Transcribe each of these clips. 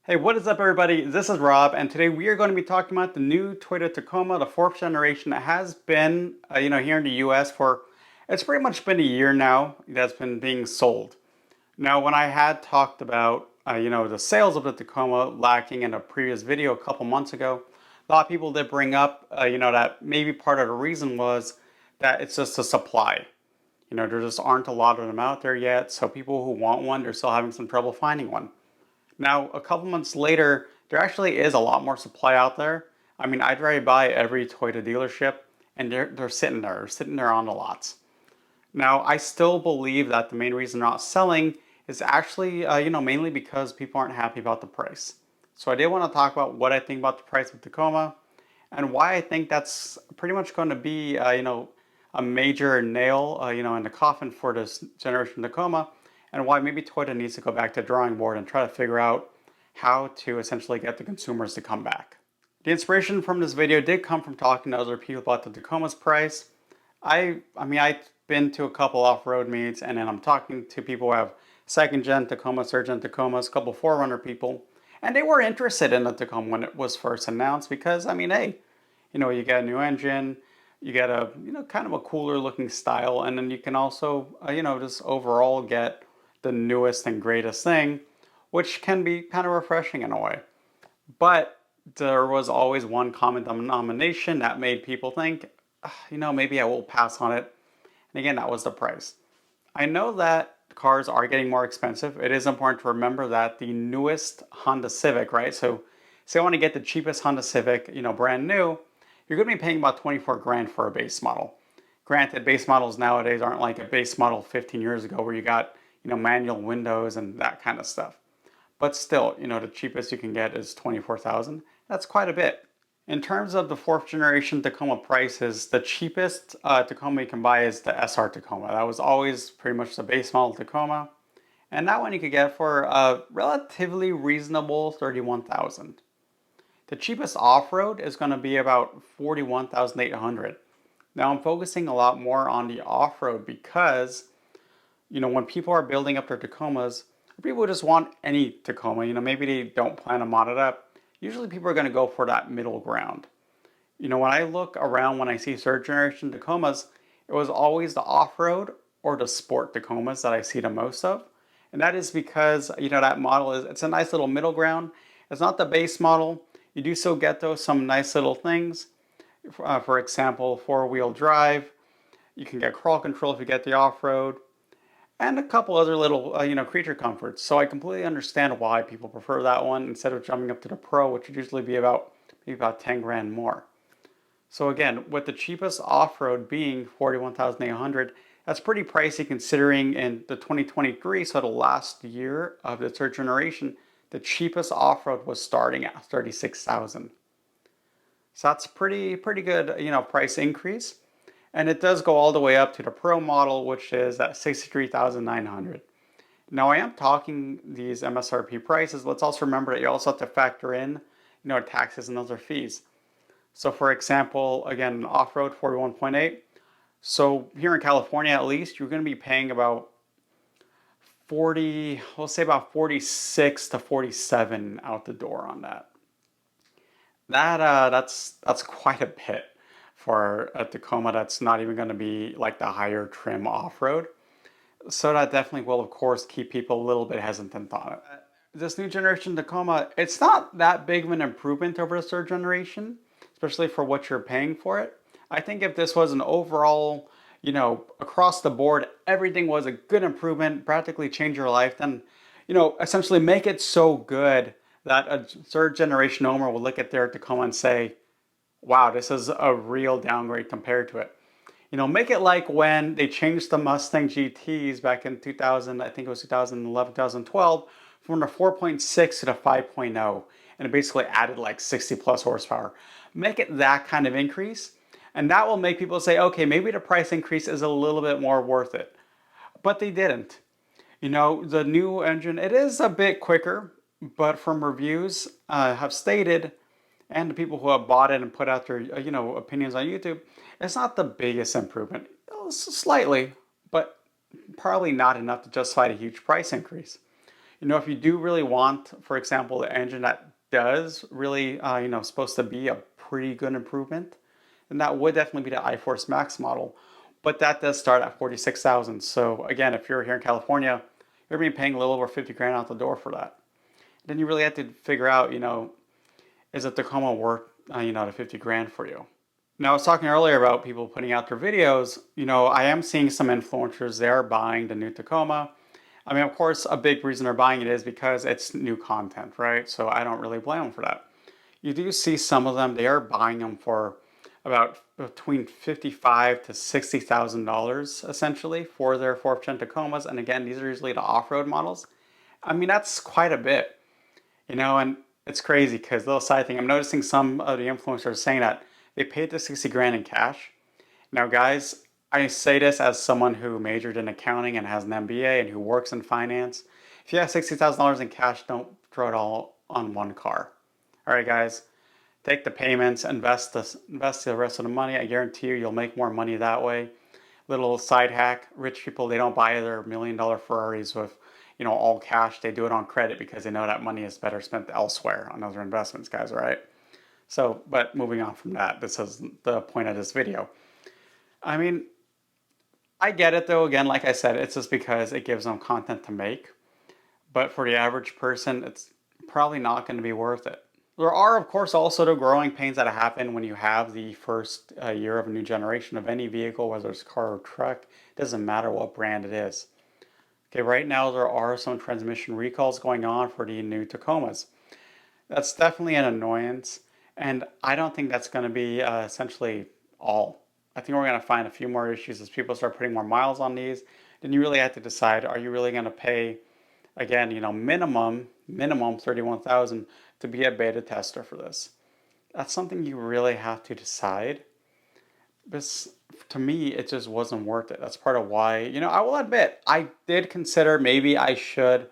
Hey, what is up, everybody? This is Rob, and today we are going to be talking about the new Toyota Tacoma, the fourth generation that has been, here in the U.S. for, it's pretty much been a year now that's been being sold. Now, when I had talked about, the sales of the Tacoma lacking in a previous video a couple months ago, a lot of people did bring up, that maybe part of the reason was that it's just a supply. There just aren't a lot of them out there yet, so people who want one, they're still having some trouble finding one. Now, a couple months later, there actually is a lot more supply out there. I mean, I drive by every Toyota dealership and they're sitting there on the lots. Now, I still believe that the main reason they're not selling is actually, mainly because people aren't happy about the price. So I did want to talk about what I think about the price of Tacoma and why I think that's pretty much going to be, a major nail, in the coffin for this generation Tacoma, and why maybe Toyota needs to go back to the drawing board and try to figure out how to essentially get the consumers to come back. The inspiration from this video did come from talking to other people about the Tacoma's price. I've been to a couple off-road meets, and then I'm talking to people who have second-gen Tacoma, third-gen Tacomas, a couple 4Runner people, and they were interested in the Tacoma when it was first announced because, hey, you get a new engine, you get a, kind of a cooler looking style, and then you can also, just overall get the newest and greatest thing, which can be kind of refreshing in a way. But there was always one common denomination that made people think, maybe I will pass on it. And again, that was the price. I know that cars are getting more expensive. It is important to remember that the newest Honda Civic, right? So say I want to get the cheapest Honda Civic, brand new, you're going to be paying about 24 grand for a base model. Granted, base models nowadays aren't like a base model 15 years ago where you got, manual windows and that kind of stuff. But still, the cheapest you can get is 24,000. That's quite a bit. In terms of the fourth generation Tacoma prices, the cheapest Tacoma you can buy is the SR Tacoma. That was always pretty much the base model Tacoma. And that one you could get for a relatively reasonable 31,000. The cheapest off-road is going to be about 41,800. Now I'm focusing a lot more on the off-road because, when people are building up their Tacomas, people just want any Tacoma. Maybe they don't plan to mod it up. Usually people are going to go for that middle ground. When I look around when I see third generation Tacomas, it was always the off-road or the sport Tacomas that I see the most of. And that is because, that model it's a nice little middle ground. It's not the base model. You do still get those some nice little things. For example, four-wheel drive. You can get crawl control if you get the off-road, and a couple other little, creature comforts. So I completely understand why people prefer that one instead of jumping up to the Pro, which would usually be maybe about 10 grand more. So again, with the cheapest off-road being 41,800, that's pretty pricey considering in the 2023, so the last year of the third generation, the cheapest off-road was starting at 36,000. So that's pretty good, price increase. And it does go all the way up to the Pro model, which is at 63,900. Now I am talking these MSRP prices. Let's also remember that you also have to factor in, taxes and other fees. So for example, again, off-road 41.8. So here in California, at least, you're going to be paying about 40, we'll say about 46 to 47 out the door on that. That's quite a bit for a Tacoma that's not even going to be like the higher trim off-road. So that definitely will, of course, keep people a little bit hesitant on it. This new generation Tacoma, it's not that big of an improvement over the third generation, especially for what you're paying for it. I think if this was an overall, across the board, everything was a good improvement, practically change your life, then, essentially make it so good that a third generation owner will look at their Tacoma and say, wow, this is a real downgrade compared to it. Make it like when they changed the Mustang GTs back in 2000, I think it was 2011, 2012, from the 4.6 to the 5.0, and it basically added like 60 plus horsepower. Make it that kind of increase, and that will make people say, okay, maybe the price increase is a little bit more worth it. But they didn't. The new engine, it is a bit quicker, but from reviews have stated, and the people who have bought it and put out their opinions on YouTube, it's not the biggest improvement. Slightly, but probably not enough to justify a huge price increase. If you do really want, for example, the engine that does really, supposed to be a pretty good improvement, then that would definitely be the iForce Max model. But that does start at 46,000. So again, if you're here in California, you're going to be paying a little over 50 grand out the door for that. Then you really have to figure out, is a Tacoma worth, the 50 grand for you? Now, I was talking earlier about people putting out their videos. I am seeing some influencers there buying the new Tacoma. I mean, of course, a big reason they're buying it is because it's new content, right? So I don't really blame them for that. You do see some of them, they are buying them for about between 55 to $60,000 essentially for their fourth gen Tacomas. And again, these are usually the off-road models. I mean, that's quite a bit, and it's crazy because little side thing, I'm noticing some of the influencers saying that they paid the 60 grand in cash. Now, guys, I say this as someone who majored in accounting and has an MBA and who works in finance. If you have $60,000 in cash, don't throw it all on one car. All right, guys, take the payments, invest the rest of the money. I guarantee you'll make more money that way. Little side hack: rich people, they don't buy their $1 million Ferraris with all cash. They do it on credit because they know that money is better spent elsewhere on other investments, guys. All right. So, but moving on from that, this is the point of this video. I mean, I get it though. Again, like I said, it's just because it gives them content to make. But for the average person, it's probably not going to be worth it. There are, of course, also the growing pains that happen when you have the first year of a new generation of any vehicle, whether it's car or truck. It doesn't matter what brand it is. Okay, right now there are some transmission recalls going on for the new Tacomas. That's definitely an annoyance, and I don't think that's going to be essentially all. I think we're going to find a few more issues as people start putting more miles on these. Then you really have to decide: are you really going to pay, again, minimum 31,000 to be a beta tester for this? That's something you really have to decide. But to me, it just wasn't worth it. That's part of why, I will admit, I did consider maybe I should,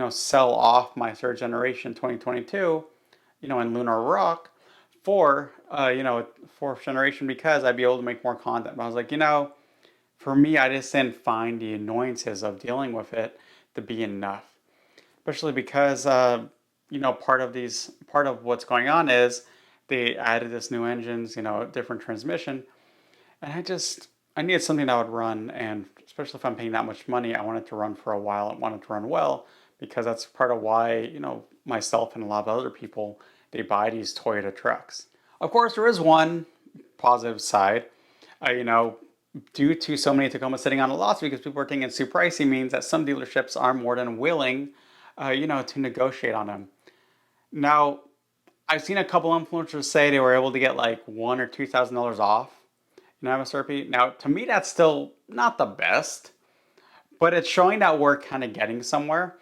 sell off my third generation 2022, in Lunar Rock for, fourth generation because I'd be able to make more content. But I was like, for me, I just didn't find the annoyances of dealing with it to be enough. Especially because, part of what's going on is they added this new engines, different transmission, and I needed something that would run, and especially if I'm paying that much money, I want it to run for a while. I want it to run well because that's part of why, myself and a lot of other people, they buy these Toyota trucks. Of course, there is one positive side. Due to so many Tacomas sitting on the lots because people are thinking it's too pricey, means that some dealerships are more than willing, to negotiate on them. Now, I've seen a couple influencers say they were able to get like $1,000 or $2,000 off MSRP. Now, to me, that's still not the best, but it's showing that we're kind of getting somewhere.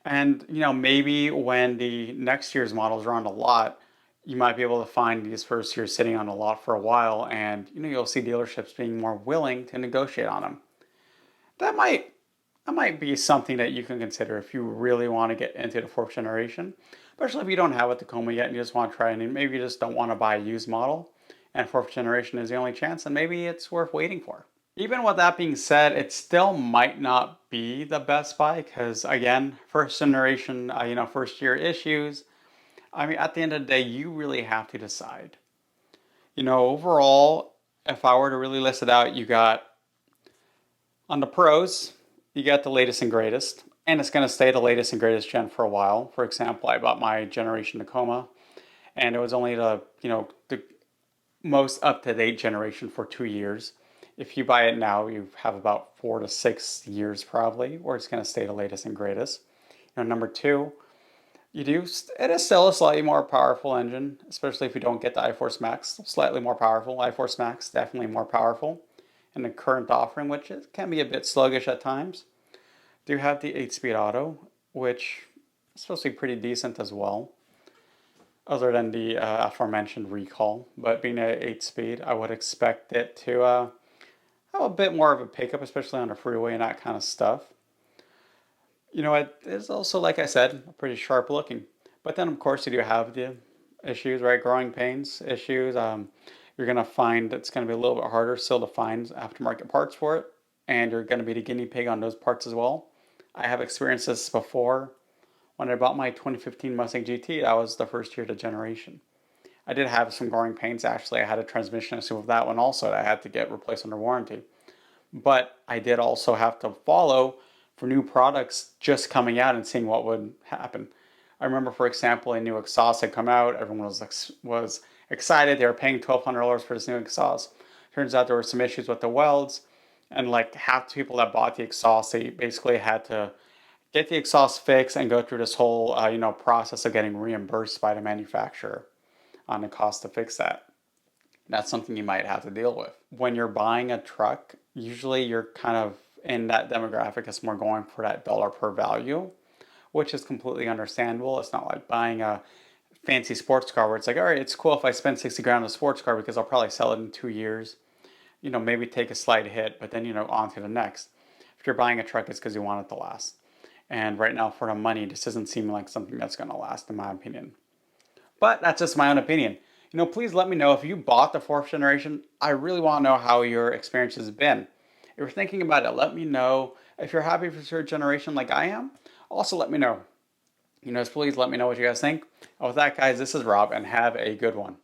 And maybe when the next year's models are on the lot, you might be able to find these first years sitting on the lot for a while, and you'll see dealerships being more willing to negotiate on them. That might be something that you can consider if you really want to get into the fourth generation, especially if you don't have a Tacoma yet and you just want to try it, and maybe you just don't want to buy a used model and fourth generation is the only chance, and maybe it's worth waiting for. Even with that being said, it still might not be the best buy because, again, first generation, first year issues. I mean, at the end of the day, you really have to decide. Overall, if I were to really list it out, you got on the pros, you got the latest and greatest, and it's going to stay the latest and greatest gen for a while. For example, I bought my Generation Tacoma, and it was only the most up-to-date generation for 2 years. If you buy it now, you have about 4 to 6 years probably, where it's going to stay the latest and greatest. Number two, it is still a slightly more powerful engine, especially if you don't get the iForce Max. Slightly more powerful. iForce Max, definitely more powerful in the current offering, which can be a bit sluggish at times. Do have the 8-speed auto, which is supposed to be pretty decent as well, other than the aforementioned recall. But being an 8-speed, I would expect it to have a bit more of a pickup, especially on the freeway and that kind of stuff. It is also, like I said, pretty sharp looking. But then, of course, you do have the issues, right? Growing pains issues. You're going to find it's going to be a little bit harder still to find aftermarket parts for it. And you're going to be the guinea pig on those parts as well. I have experienced this before. When I bought my 2015 Mustang GT, that was the first year of the generation. I did have some growing pains. Actually, I had a transmission issue with that one also that I had to get replaced under warranty. But I did also have to follow for new products just coming out and seeing what would happen. I remember, for example, a new exhaust had come out. Everyone was excited. They were paying $1,200 for this new exhaust. Turns out there were some issues with the welds, and like half the people that bought the exhaust, they basically had to get the exhaust fixed and go through this whole process of getting reimbursed by the manufacturer on the cost to fix that. That's something you might have to deal with. When you're buying a truck, usually you're kind of in that demographic that's more going for that dollar per value, which is completely understandable. It's not like buying a fancy sports car where it's like, all right, it's cool if I spend 60 grand on a sports car because I'll probably sell it in 2 years. Maybe take a slight hit, but then, on to the next. If you're buying a truck, it's because you want it to last. And right now, for the money, this doesn't seem like something that's going to last, in my opinion. But that's just my own opinion. Please let me know if you bought the fourth generation. I really want to know how your experience has been. If you're thinking about it, let me know. If you're happy for third generation like I am, also let me know. Please let me know what you guys think. And with that, guys, this is Rob, and have a good one.